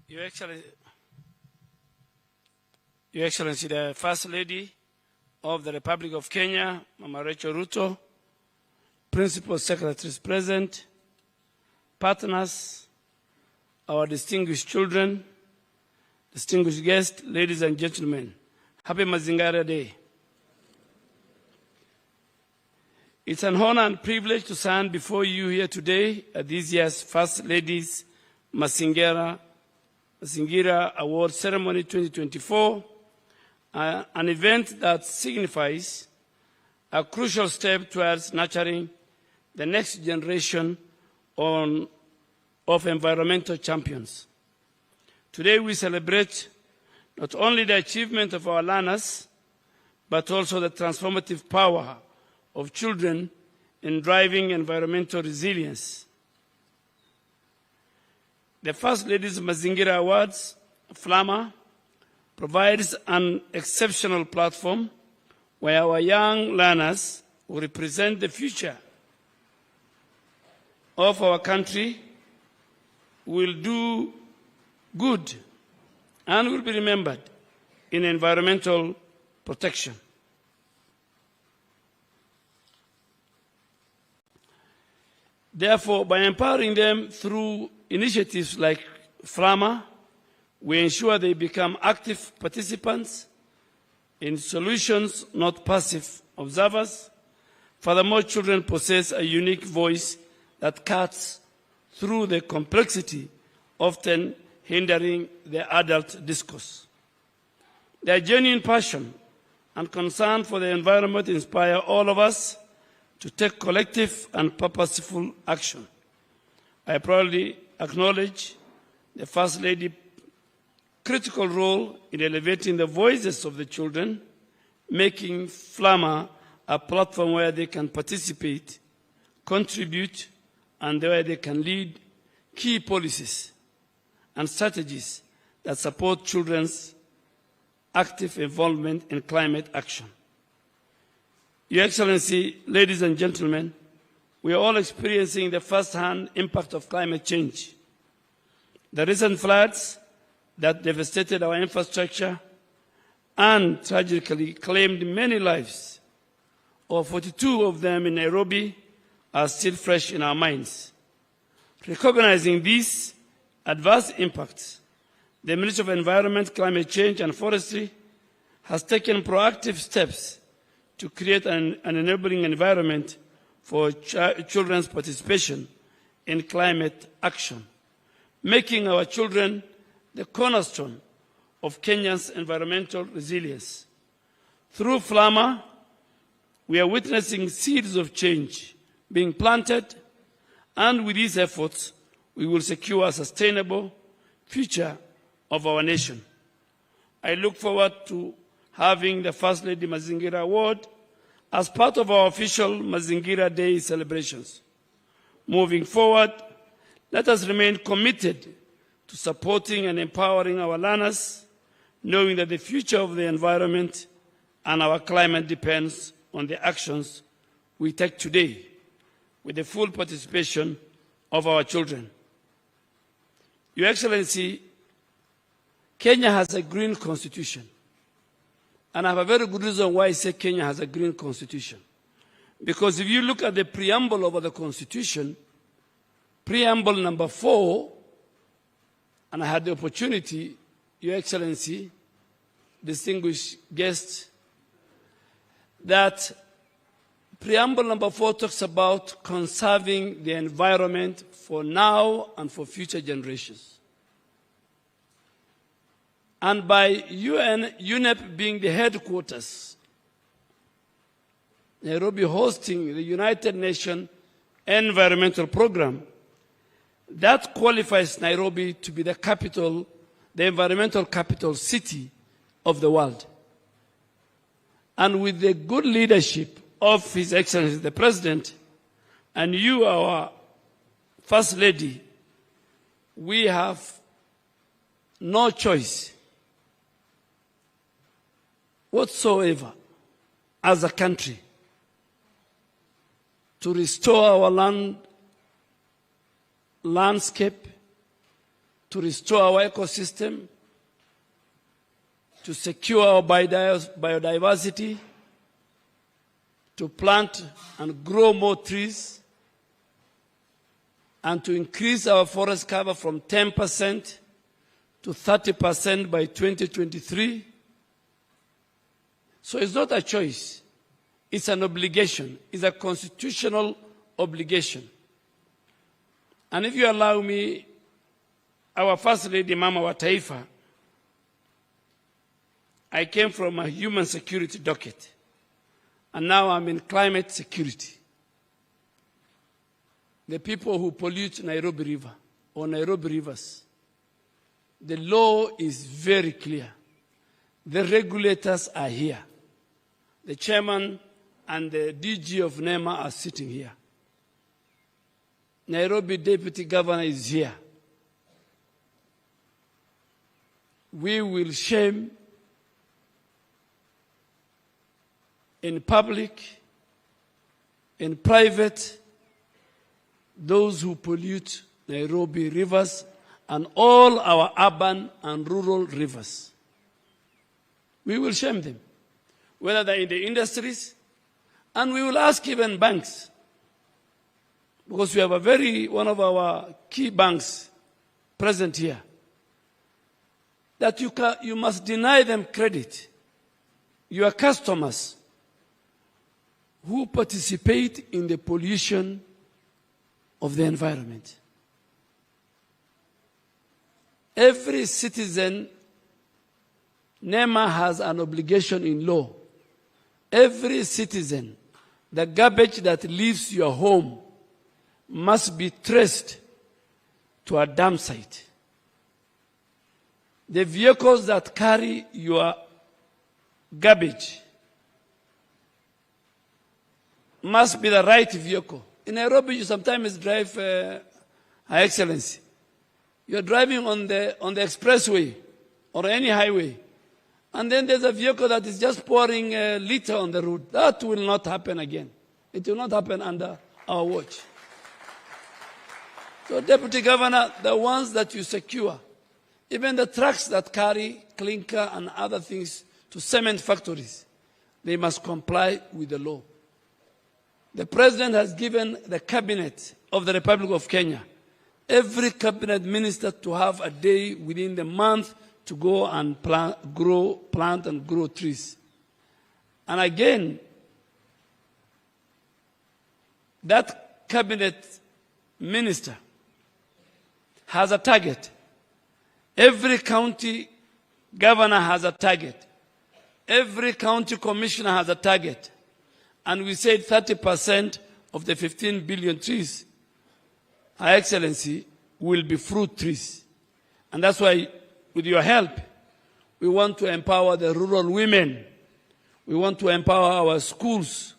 Your Excellency, the First Lady of the Republic of Kenya, Mama Rachel Ruto, Principal Secretaries present, partners, our distinguished children, distinguished guests, ladies and gentlemen, happy Mazngira Day. It's an honor and privilege to stand before you here today at this year's First Lady's Mazngira Award Ceremony 2024, an event that signifies a crucial step towards nurturing the next generation of environmental champions. Today we celebrate not only the achievement of our learners, but also the transformative power of children in driving environmental resilience. The First Lady's Mazngira Awards, FLAMA, provides an exceptional platform where our young learners who represent the future of our country will do good and will be remembered in environmental protection. Therefore, by empowering them through initiatives like FLAMA, we ensure they become active participants in solutions, not passive observers. Furthermore, children possess a unique voice that cuts through the complexity, often hindering the adult discourse. Their genuine passion and concern for the environment inspire all of us to take collective and purposeful action. I proudly acknowledge the First Lady's critical role in elevating the voices of the children, making FLAMA a platform where they can participate, contribute, and where they can lead key policies and strategies that support children's active involvement in climate action. Your Excellency, ladies and gentlemen, we are all experiencing the first-hand impact of climate change. The recent floods that devastated our infrastructure and tragically claimed many lives, or 42 of them in Nairobi, are still fresh in our minds. Recognizing these adverse impacts, the Ministry of Environment, Climate Change and Forestry has taken proactive steps to create an enabling environment for children's participation in climate action, making our children the cornerstone of Kenya's environmental resilience. Through FLAMA, we are witnessing seeds of change being planted, and with these efforts, we will secure a sustainable future of our nation. I look forward to having the First Lady Mazngira Award as part of our official Mazngira Day celebrations. Moving forward, let us remain committed to supporting and empowering our learners, knowing that the future of the environment and our climate depends on the actions we take today, with the full participation of our children. Your Excellency, Kenya has a green constitution. And I have a very good reason why I say Kenya has a green constitution. Because if you look at the preamble of the constitution, preamble number 4, and I had the opportunity, Your Excellency, distinguished guests, that preamble number 4 talks about conserving the environment for now and for future generations. And by UNEP being the headquarters, Nairobi hosting the United Nations Environmental Program, that qualifies Nairobi to be the capital, the environmental capital city of the world. And with the good leadership of His Excellency the President, and you, our First Lady, we have no choice whatsoever as a country to restore our landscape, to restore our ecosystem, to secure our biodiversity, to plant and grow more trees, and to increase our forest cover from 10% to 30% by 2023. So it's not a choice. It's an obligation. It's a constitutional obligation. And if you allow me, our First Lady, Mama wa Taifa, I came from a human security docket, and now I'm in climate security. The people who pollute Nairobi River or Nairobi rivers, the law is very clear. The regulators are here. The chairman and the DG of NEMA are sitting here. Nairobi Deputy Governor is here. We will shame in public, in private, those who pollute Nairobi rivers and all our urban and rural rivers. We will shame them, whether they're in the industries, and we will ask even banks, because we have one of our key banks present here, that you must deny them credit. Your customers who participate in the pollution of the environment. Every citizen, NEMA has an obligation in law. Every citizen, the garbage that leaves your home must be traced to a dump site. The vehicles that carry your garbage must be the right vehicle. In Nairobi, you sometimes drive, Her Excellency. You're driving on the expressway or any highway, and then there's a vehicle that is just pouring litter on the road. That will not happen again. It will not happen under our watch. So, Deputy Governor, the ones that you secure, even the trucks that carry clinker and other things to cement factories, they must comply with the law. The President has given the Cabinet of the Republic of Kenya, every Cabinet Minister, to have a day within the month to go and plant and grow trees. And again, that Cabinet Minister has a target. Every county governor has a target. Every county commissioner has a target. And we said 30% of the 15 billion trees, Her Excellency, will be fruit trees. And that's why, with your help, we want to empower the rural women. We want to empower our schools.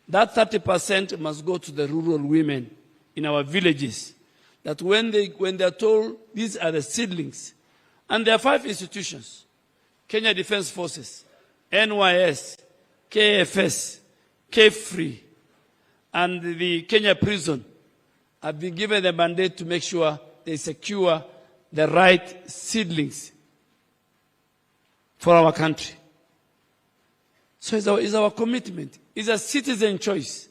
That 30% must go to the rural women in our villages. That when they're told these are the seedlings, and there are 5 institutions, Kenya Defense Forces, NYS, KFS, K-Free, and the Kenya prison have been given the mandate to make sure they secure the right seedlings for our country. So it's our commitment. It's a citizen choice.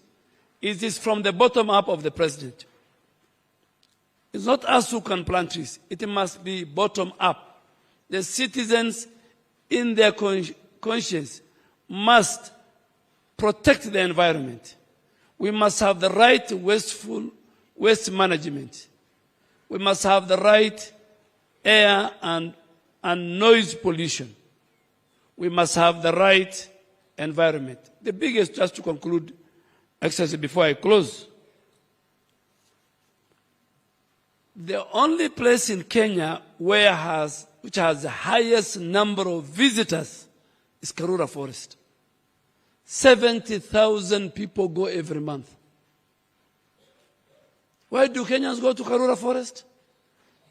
It is from the bottom up of the President. It's not us who can plant trees. It must be bottom up. The citizens, in their conscience, must protect the environment. We must have the right waste management. We must have the right air and noise pollution. We must have the right environment. The biggest, just to conclude, Excellency, before I close, the only place in Kenya which has the highest number of visitors is Karura Forest. 70,000 people go every month. Why do Kenyans go to Karura Forest?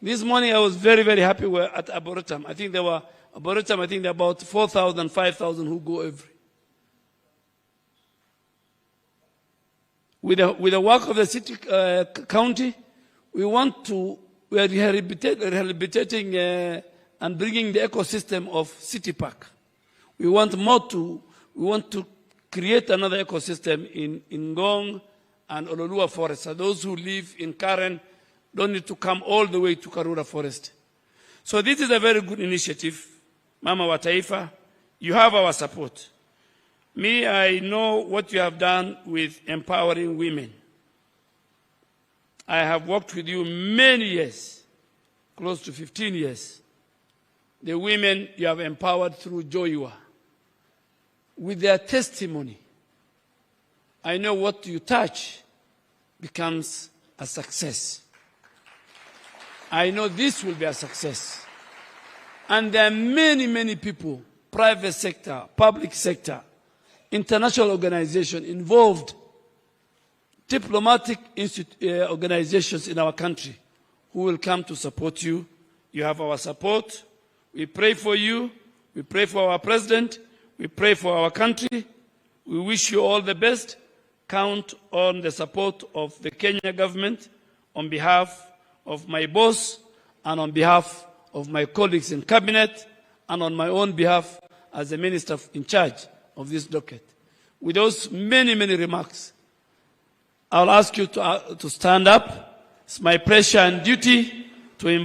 This morning I was very, very happy we're at Arboretum. I think there were about 4,000, 5,000 who go every. With the work of the city, county, we want we are rehabilitating and bringing the ecosystem of City Park. We want to create another ecosystem in Ngong and Ololua Forest. So those who live in Karen don't need to come all the way to Karura Forest. So this is a very good initiative. Mama wa Taifa, you have our support. Me, I know what you have done with empowering women. I have worked with you many years, close to 15 years. The women you have empowered through Joyua. With their testimony, I know what you touch becomes a success. I know this will be a success. And there are many, many people, private sector, public sector, international organizations involved, diplomatic organizations in our country who will come to support you. You have our support. We pray for you. We pray for our president. We pray for our country. We wish you all the best. Count on the support of the Kenya government on behalf of my boss and on behalf of my colleagues in cabinet and on my own behalf as the minister in charge of this docket. With those many, many remarks, I'll ask you to stand up. It's my pressure and duty to invite